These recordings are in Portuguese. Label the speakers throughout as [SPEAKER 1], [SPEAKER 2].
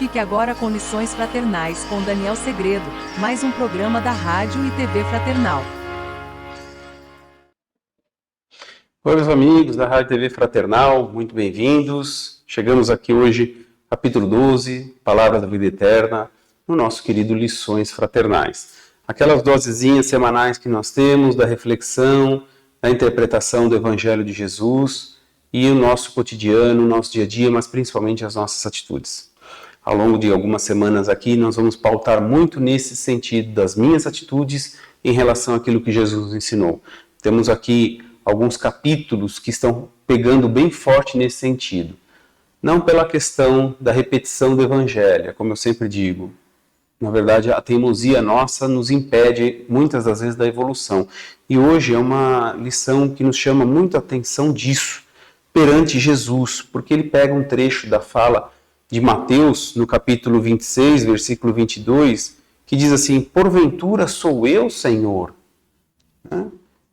[SPEAKER 1] Fique agora com Lições Fraternais com Daniel Segredo, mais um programa da Rádio e TV Fraternal.
[SPEAKER 2] Oi, meus amigos da Rádio e TV Fraternal, muito bem-vindos. Chegamos aqui hoje, capítulo 12, Palavras da Vida Eterna, no nosso querido Lições Fraternais. Aquelas dosezinhas semanais que nós temos da reflexão, da interpretação do Evangelho de Jesus e o nosso cotidiano, o nosso dia a dia, mas principalmente as nossas atitudes. Ao longo de algumas semanas aqui, nós vamos pautar muito nesse sentido das minhas atitudes em relação àquilo que Jesus nos ensinou. Temos aqui alguns capítulos que estão pegando bem forte nesse sentido. Não pela questão da repetição do Evangelho, como eu sempre digo. Na verdade, a teimosia nossa nos impede, muitas das vezes, da evolução. E hoje é uma lição que nos chama muito a atenção disso, perante Jesus, porque ele pega um trecho da fala de Mateus, no capítulo 26, versículo 22, que diz assim: porventura sou eu, Senhor?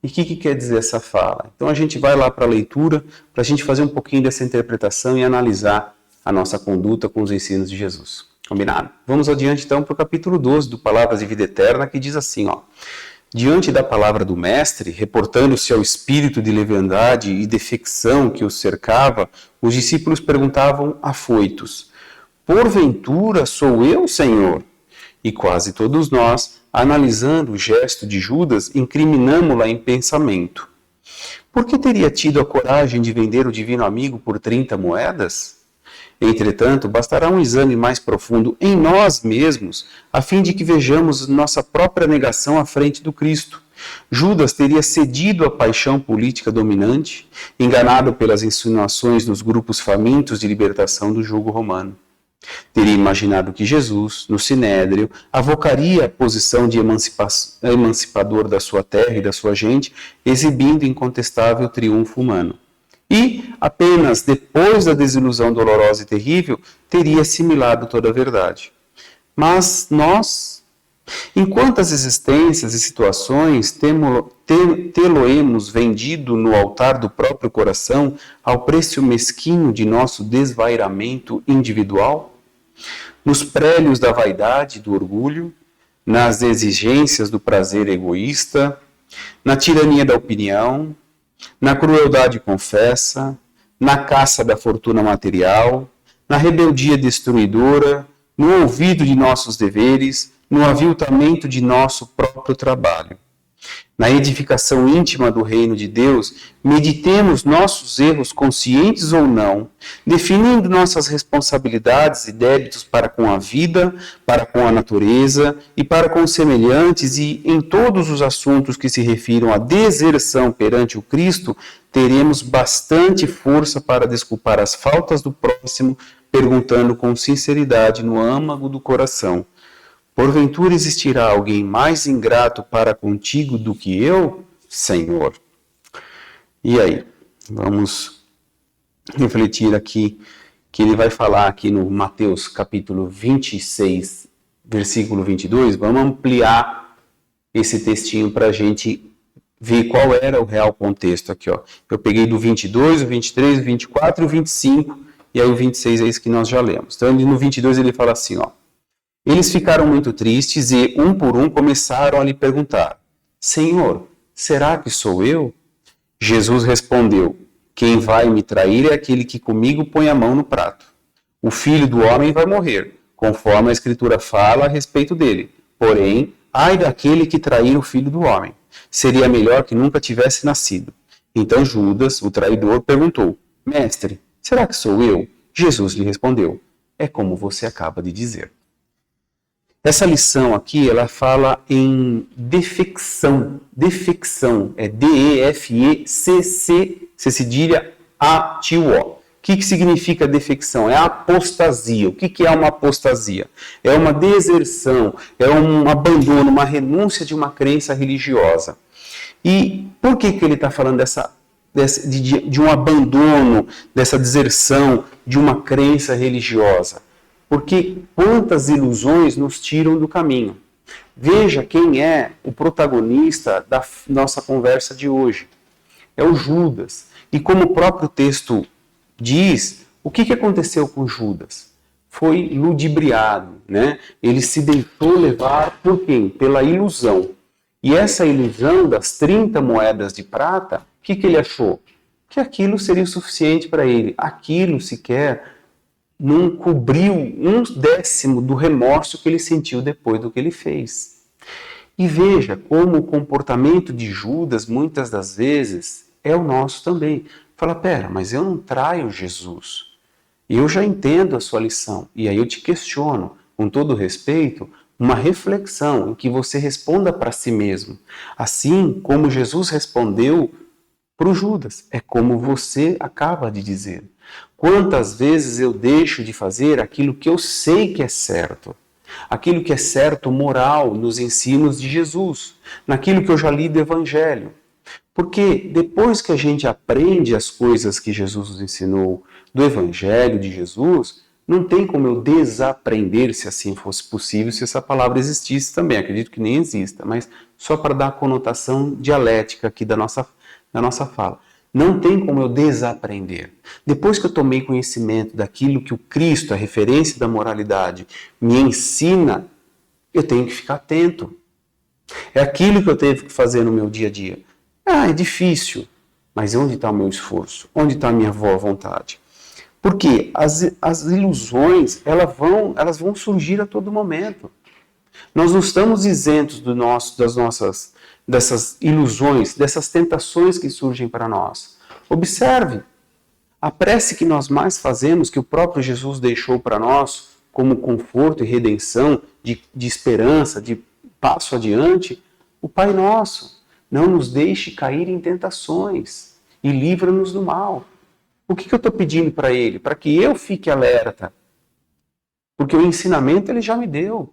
[SPEAKER 2] E o que quer dizer essa fala? Então a gente vai lá para a leitura, para a gente fazer um pouquinho dessa interpretação e analisar a nossa conduta com os ensinos de Jesus. Combinado? Vamos adiante então para o capítulo 12 do Palavras de Vida Eterna, que diz assim, ó: diante da palavra do Mestre, reportando-se ao espírito de leviandade e defecção que os cercava, os discípulos perguntavam afoitos: porventura sou eu, Senhor? E quase todos nós, analisando o gesto de Judas, incriminamo-la em pensamento. Por que teria tido a coragem de vender o divino amigo por 30 moedas? Entretanto, bastará um exame mais profundo em nós mesmos, a fim de que vejamos nossa própria negação à frente do Cristo. Judas teria cedido à paixão política dominante, enganado pelas insinuações dos grupos famintos de libertação do jugo romano. Teria imaginado que Jesus, no Sinédrio, avocaria a posição de emancipador da sua terra e da sua gente, exibindo incontestável triunfo humano. E, apenas depois da desilusão dolorosa e terrível, teria assimilado toda a verdade. Mas nós, em quantas existências e situações tê-lo-emos vendido no altar do próprio coração ao preço mesquinho de nosso desvairamento individual? Nos prélios da vaidade e do orgulho, nas exigências do prazer egoísta, na tirania da opinião, na crueldade confessa, na caça da fortuna material, na rebeldia destruidora, no olvido de nossos deveres, no aviltamento de nosso próprio trabalho. Na edificação íntima do reino de Deus, meditemos nossos erros conscientes ou não, definindo nossas responsabilidades e débitos para com a vida, para com a natureza e para com os semelhantes, e em todos os assuntos que se refiram à deserção perante o Cristo, teremos bastante força para desculpar as faltas do próximo, perguntando com sinceridade no âmago do coração: porventura existirá alguém mais ingrato para contigo do que eu, Senhor? E aí? Vamos refletir aqui, que ele vai falar aqui no Mateus capítulo 26, versículo 22. Vamos ampliar esse textinho para a gente ver qual era o real contexto aqui, ó. Eu peguei do 22, o 23, o 24 e o 25, e aí o 26 é isso que nós já lemos. Então no 22 ele fala assim, ó: eles ficaram muito tristes e, um por um, começaram a lhe perguntar: Senhor, será que sou eu? Jesus respondeu: quem vai me trair é aquele que comigo põe a mão no prato. O filho do homem vai morrer, conforme a Escritura fala a respeito dele. Porém, ai daquele que trair o filho do homem. Seria melhor que nunca tivesse nascido. Então Judas, o traidor, perguntou: Mestre, será que sou eu? Jesus lhe respondeu: é como você acaba de dizer. Essa lição aqui, ela fala em defecção. Defecção é D-E-F-E-C-C, cedilha A-T-I-O. O que significa defecção? É a apostasia. O que é uma apostasia? É uma deserção, é um abandono, uma renúncia de uma crença religiosa. E por que ele está falando de um abandono, dessa deserção de uma crença religiosa? Porque quantas ilusões nos tiram do caminho. Veja quem é o protagonista da nossa conversa de hoje. É o Judas. E como o próprio texto diz, o que aconteceu com Judas? foi ludibriado, né? Ele se deixou levar por quem? Pela ilusão. E essa ilusão das 30 moedas de prata, o que ele achou? Que aquilo seria o suficiente para ele. Aquilo sequer não cobriu 1/10 do remorso que ele sentiu depois do que ele fez. E veja como o comportamento de Judas, muitas das vezes, é o nosso também. Fala, pera, mas eu não traio Jesus. Eu já entendo a sua lição. E aí eu te questiono, com todo respeito, uma reflexão em que você responda para si mesmo. Assim como Jesus respondeu para o Judas. É como você acaba de dizer. Quantas vezes eu deixo de fazer aquilo que eu sei que é certo? Aquilo que é certo moral nos ensinos de Jesus, naquilo que eu já li do Evangelho. Porque depois que a gente aprende as coisas que Jesus nos ensinou do Evangelho de Jesus, não tem como eu desaprender, se assim fosse possível, se essa palavra existisse também. Acredito que nem exista, mas só para dar a conotação dialética aqui da nossa fala. Não tem como eu desaprender. Depois que eu tomei conhecimento daquilo que o Cristo, a referência da moralidade, me ensina, eu tenho que ficar atento. É aquilo que eu tenho que fazer no meu dia a dia. É difícil, mas onde está o meu esforço? Onde está a minha boa vontade? Porque as ilusões, elas vão surgir a todo momento. Nós não estamos isentos dessas ilusões, dessas tentações que surgem para nós. Observe, a prece que nós mais fazemos, que o próprio Jesus deixou para nós como conforto e redenção, de esperança, de passo adiante, o Pai Nosso, não nos deixe cair em tentações e livra-nos do mal. O que eu estou pedindo para Ele? Para que eu fique alerta. Porque o ensinamento Ele já me deu.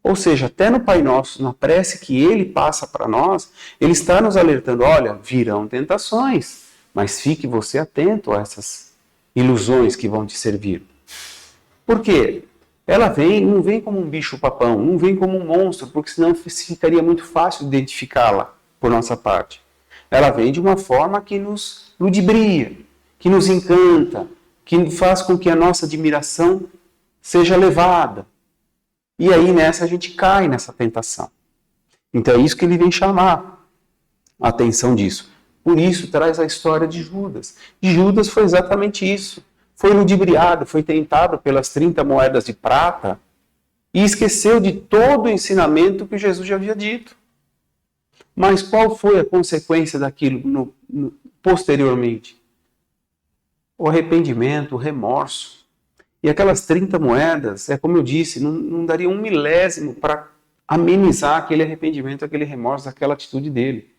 [SPEAKER 2] Ou seja, até no Pai Nosso, na prece que Ele passa para nós, Ele está nos alertando, olha, virão tentações, mas fique você atento a essas ilusões que vão te servir. Por quê? Ela não vem como um bicho-papão, não vem como um monstro, porque senão ficaria muito fácil identificá-la por nossa parte. Ela vem de uma forma que nos ludibria, que nos encanta, que faz com que a nossa admiração seja levada. E aí nessa a gente cai nessa tentação. Então é isso que ele vem chamar a atenção disso. Por isso traz a história de Judas. E Judas foi exatamente isso. Foi ludibriado, foi tentado pelas 30 moedas de prata e esqueceu de todo o ensinamento que Jesus já havia dito. Mas qual foi a consequência daquilo posteriormente? O arrependimento, o remorso. E aquelas 30 moedas, como eu disse, não daria 1/1000 para amenizar aquele arrependimento, aquele remorso, aquela atitude dele.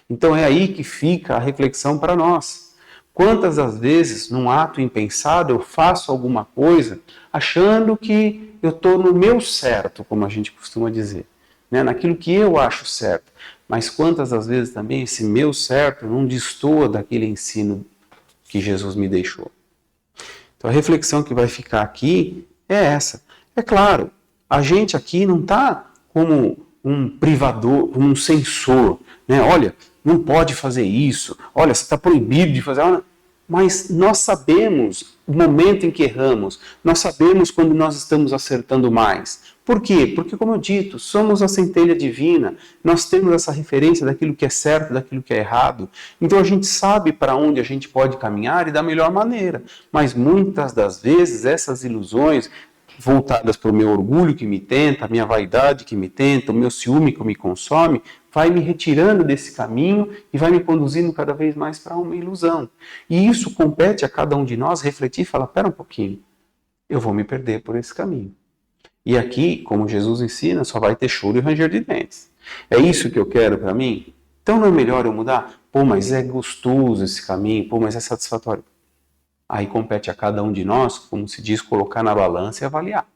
[SPEAKER 2] Então é aí que fica a reflexão para nós. Quantas das vezes, num ato impensado, eu faço alguma coisa achando que eu estou no meu certo, como a gente costuma dizer, né? Naquilo que eu acho certo. Mas quantas das vezes também esse meu certo não destoa daquele ensino que Jesus me deixou. Então a reflexão que vai ficar aqui é essa. É claro, a gente aqui não está como um privador, como um censor, né? Olha, não pode fazer isso, olha, você está proibido de fazer. Mas nós sabemos o momento em que erramos, nós sabemos quando nós estamos acertando mais. Por quê? Porque, como eu dito, somos a centelha divina, nós temos essa referência daquilo que é certo, daquilo que é errado. Então a gente sabe para onde a gente pode caminhar e da melhor maneira. Mas muitas das vezes essas ilusões voltadas para o meu orgulho que me tenta, a minha vaidade que me tenta, o meu ciúme que me consome, vai me retirando desse caminho e vai me conduzindo cada vez mais para uma ilusão. E isso compete a cada um de nós refletir e falar, pera um pouquinho, eu vou me perder por esse caminho. E aqui, como Jesus ensina, só vai ter choro e ranger de dentes. É isso que eu quero para mim? Então não é melhor eu mudar? Pô, mas é gostoso esse caminho, pô, mas é satisfatório. Aí compete a cada um de nós, como se diz, colocar na balança e avaliar.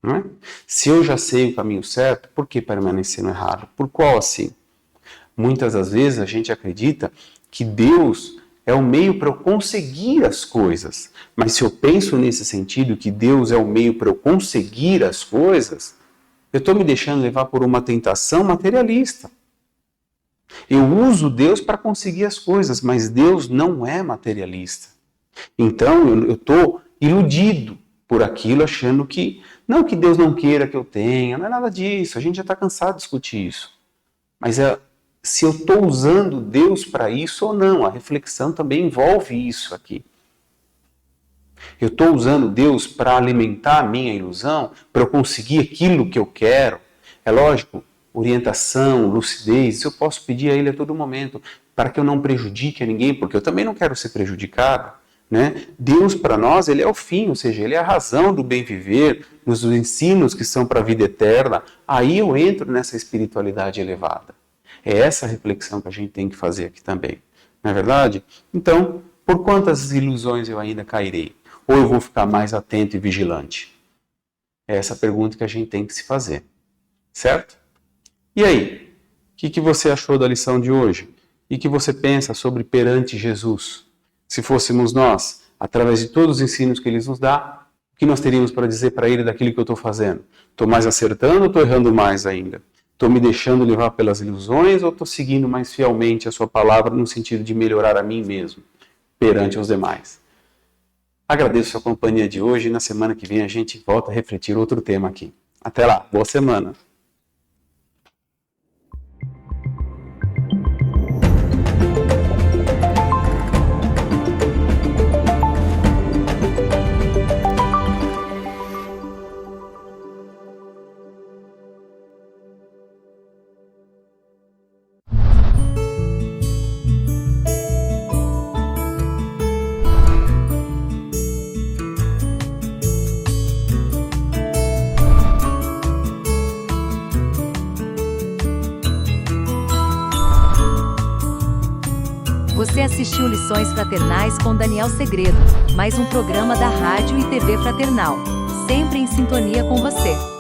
[SPEAKER 2] Não é? Se eu já sei o caminho certo, por que permanecer no errado? Por qual assim? Muitas das vezes a gente acredita que Deus é o meio para eu conseguir as coisas. Mas se eu penso nesse sentido, que Deus é o meio para eu conseguir as coisas, eu estou me deixando levar por uma tentação materialista. Eu uso Deus para conseguir as coisas, mas Deus não é materialista. Então eu estou iludido por aquilo, achando que, não que Deus não queira que eu tenha, não é nada disso, a gente já está cansado de discutir isso. Mas se eu estou usando Deus para isso ou não, a reflexão também envolve isso aqui. Eu estou usando Deus para alimentar a minha ilusão, para eu conseguir aquilo que eu quero. É lógico, orientação, lucidez, isso eu posso pedir a Ele a todo momento, para que eu não prejudique a ninguém, porque eu também não quero ser prejudicado. Né? Deus para nós, Ele é o fim, ou seja, Ele é a razão do bem viver, nos ensinos que são para a vida eterna. Aí eu entro nessa espiritualidade elevada. É essa reflexão que a gente tem que fazer aqui também. Não é verdade? Então, por quantas ilusões eu ainda cairei? Ou eu vou ficar mais atento e vigilante? É essa pergunta que a gente tem que se fazer. Certo? E aí? O que você achou da lição de hoje? E o que você pensa sobre perante Jesus? Se fôssemos nós, através de todos os ensinos que Ele nos dá, o que nós teríamos para dizer para Ele daquilo que eu estou fazendo? Estou mais acertando ou estou errando mais ainda? Estou me deixando levar pelas ilusões ou estou seguindo mais fielmente a sua palavra no sentido de melhorar a mim mesmo perante os demais? Agradeço a sua companhia de hoje e na semana que vem a gente volta a refletir outro tema aqui. Até lá, boa semana!
[SPEAKER 1] Você assistiu Lições Fraternais com Daniel Segredo, mais um programa da Rádio e TV Fraternal, sempre em sintonia com você.